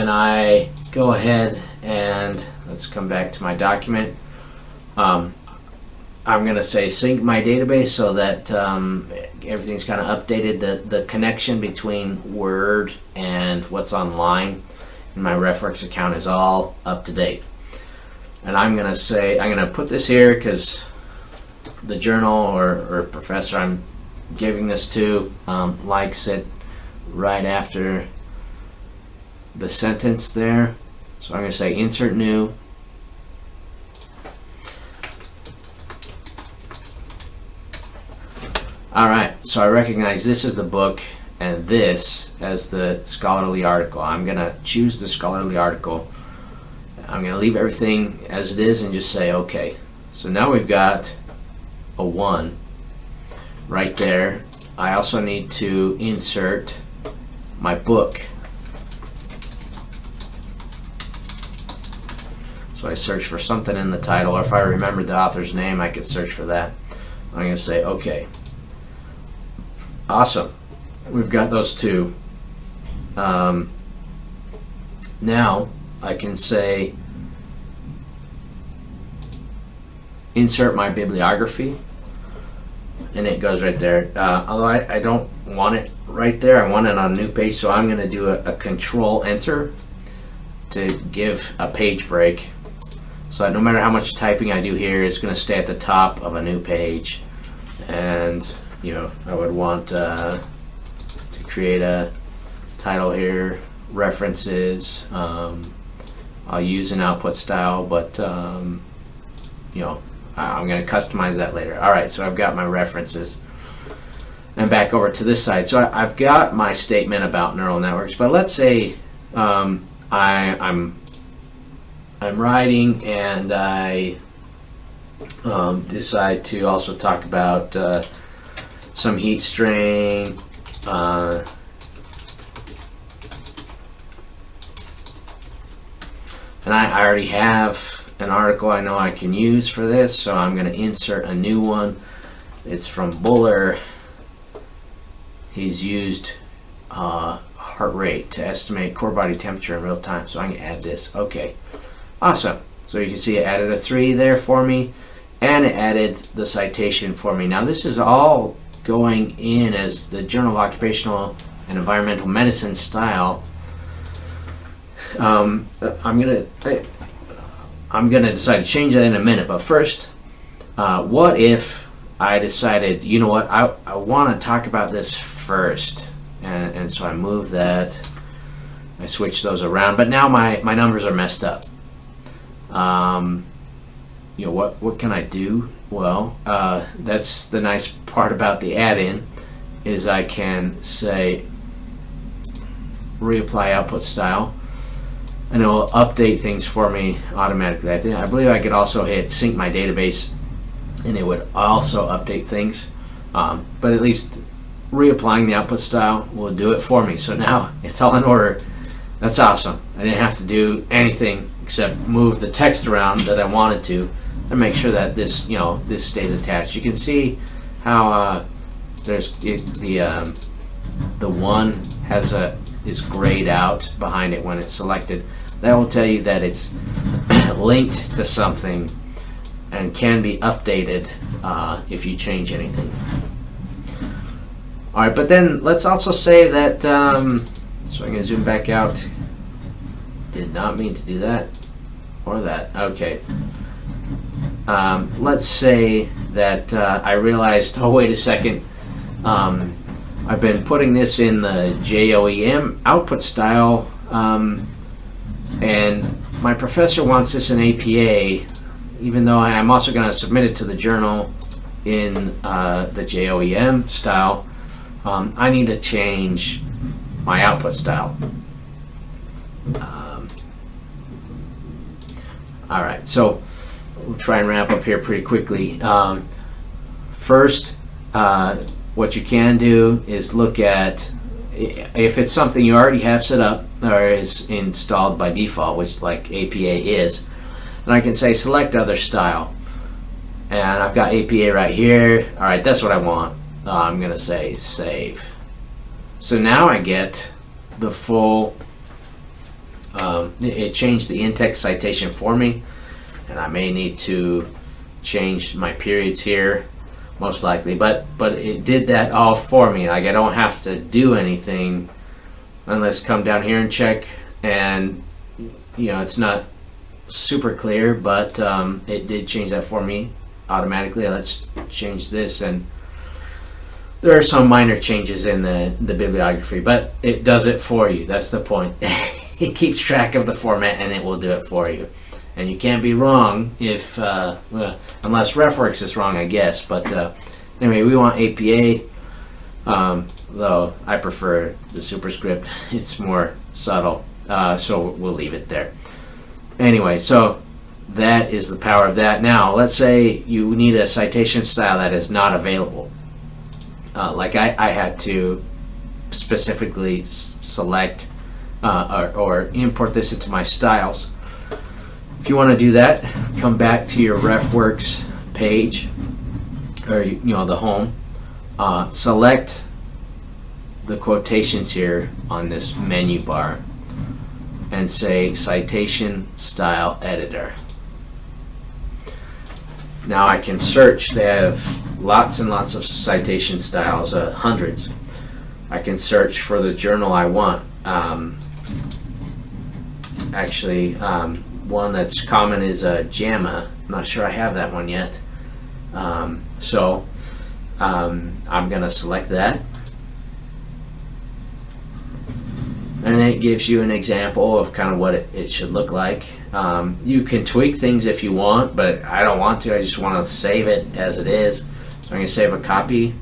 and I go ahead and let's come back to my document. I'm going to say sync my database so that everything's kind of updated. The connection between Word and what's online in my RefWorks account is all up to date. And I'm going to say, I'm going to put this here because the journal or professor I'm giving this to likes it right after the sentence there. So I'm going to say insert new. Alright, so I recognize this is the book and this as the scholarly article. I'm going to choose the scholarly article. I'm going to leave everything as it is and just say OK. So now we've got a 1 right there. I also need to insert my book. So I search for something in the title, or if I remembered the author's name, I could search for that. I'm going to say OK. Awesome. We've got those two. Now I can say insert my bibliography, and it goes right there. Although I don't want it right there, I want it on a new page, so I'm going to do a control enter to give a page break, so that no matter how much typing I do here, it's going to stay at the top of a new page. And you know, I would want to create a title here, references. I'll use an output style, but you know, I'm going to customize that later. All right, so I've got my references. And back over to this side. So I've got my statement about neural networks, but let's say I'm writing and I decide to also talk about some heat strain, and I already have an article I know I can use for this, so I'm going to insert a new one. It's from Buller. He's used heart rate to estimate core body temperature in real time, so I can add this. Okay, awesome. So you can see it added a 3 there for me, and it added the citation for me. Now this is all going in as the Journal of Occupational and Environmental Medicine style. I'm gonna decide to change that in a minute, but first, what if I decided, you know what, I want to talk about this first, and so I move that, I switch those around, but now my numbers are messed up. You know, what can I do? Well, that's the nice part about the add-in, is I can say reapply output style, and it will update things for me automatically. I believe I could also hit sync my database, and it would also update things. But at least reapplying the output style will do it for me. So now it's all in order. That's awesome. I didn't have to do anything except move the text around that I wanted to, and make sure that this, you know, this stays attached. You can see how there's the 1 has is grayed out behind it when it's selected. That will tell you that it's linked to something and can be updated if you change anything. All right, but then let's also say that, so I'm going to zoom back out. Did not mean to do that or that. Okay. Let's say that I realized, oh, wait a second. I've been putting this in the JOEM output style, and my professor wants this in APA, even though I'm also going to submit it to the journal in the JOEM style. I need to change my output style. All right, so we'll try and wrap up here pretty quickly. First, what you can do is look at if it's something you already have set up or is installed by default, which like APA is, and I can say select other style, and I've got APA right here. All right, that's what I want. I'm going to say save. So now I get the full it changed the in-text citation for me, and I may need to change my periods here, most likely, but it did that all for me. Like, I don't have to do anything unless come down here and check, and it's not super clear, but it did change that for me automatically. Let's change this, and there are some minor changes in the bibliography, but it does it for you. That's the point. It keeps track of the format, and it will do it for you. And you can't be wrong if, unless RefWorks is wrong, I guess. But anyway, we want APA, though I prefer the superscript. It's more subtle, so we'll leave it there. Anyway, so that is the power of that. Now, let's say you need a citation style that is not available. Like I had to specifically select or import this into my styles. If you want to do that, come back to your RefWorks page, or the home. Select the quotations here on this menu bar, and say Citation Style Editor. Now I can search. They have lots and lots of citation styles, hundreds. I can search for the journal I want. One that's common is JAMA. I'm not sure I have that one yet. So I'm going to select that. And it gives you an example of kind of what it should look like. You can tweak things if you want, but I don't want to. I just want to save it as it is. So I'm going to save a copy.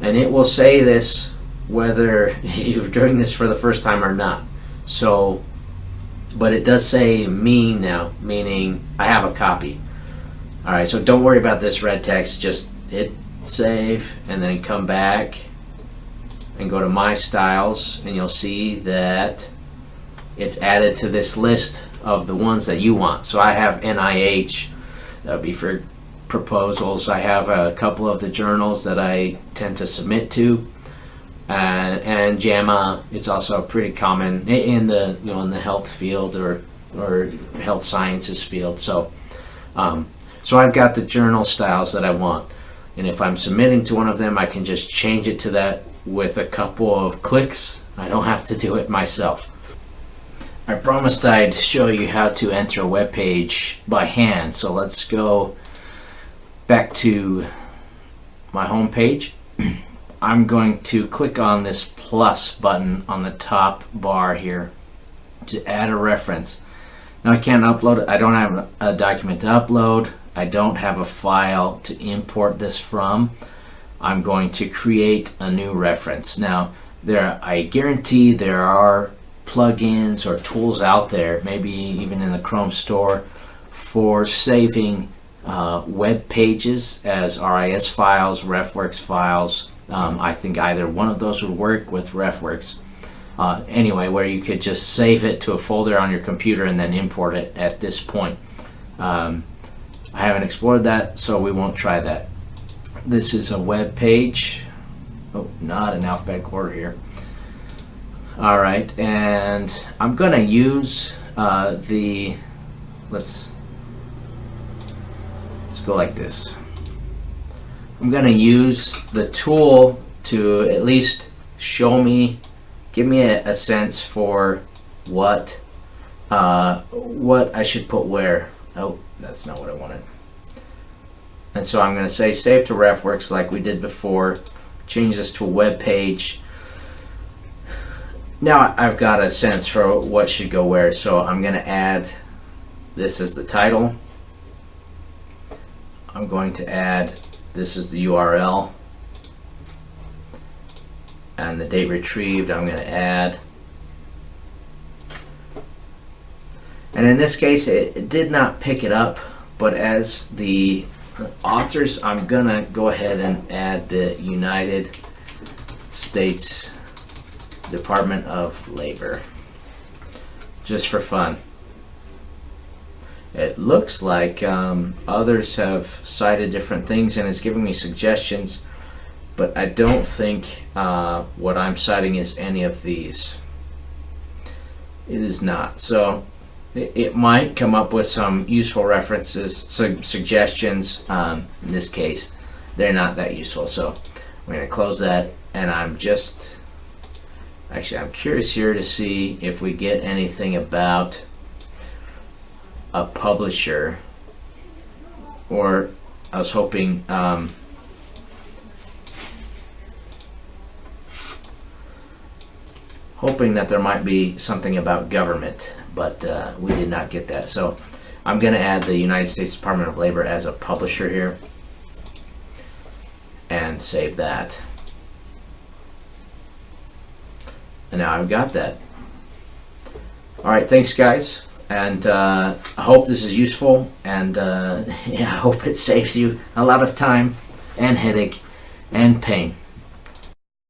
And it will say this whether you're doing this for the first time or not. So, but it does say me now, meaning I have a copy. All right, so don't worry about this red text. Just hit save and then come back and go to My Styles, and you'll see that it's added to this list of the ones that you want. So I have NIH, that would be for proposals. I have a couple of the journals that I tend to submit to, and JAMA. It's also pretty common in the in the health field or health sciences field. So so I've got the journal styles that I want, and if I'm submitting to one of them, I can just change it to that with a couple of clicks. I don't have to do it myself. I promised I'd show you how to enter a web page by hand, so let's go back to my home page. I'm going to click on this plus button on the top bar here to add a reference. Now I can't upload it. I don't have a document to upload. I don't have a file to import this from. I'm going to create a new reference. Now, I guarantee there are plugins or tools out there, maybe even in the Chrome store, for saving web pages as RIS files, RefWorks files. I think either one of those would work with RefWorks. Anyway, where you could just save it to a folder on your computer and then import it at this point. I haven't explored that, so we won't try that. This is a web page. Oh, not in alphabetical order here. All right, and I'm going to use let's go like this. I'm going to use the tool to at least give me a sense for what I should put where. Oh, that's not what I wanted. And so I'm going to say save to RefWorks like we did before. Change this to a web page. Now I've got a sense for what should go where, so I'm going to add this as the title. I'm going to add this as the URL. And the date retrieved I'm going to add. And in this case it did not pick it up, but as the authors I'm going to go ahead and add the United States Department of Labor, just for fun. It looks like others have cited different things and it's giving me suggestions, but I don't think what I'm citing is any of these. It is not. So it might come up with some useful references, some suggestions. In this case, they're not that useful. So we're going to close that, and I'm curious here to see if we get anything about a publisher, or I was hoping that there might be something about government, but we did not get that. So I'm going to add the United States Department of Labor as a publisher here and save that. And now I've got that. All right, thanks guys, and I hope this is useful, and yeah, I hope it saves you a lot of time and headache and pain.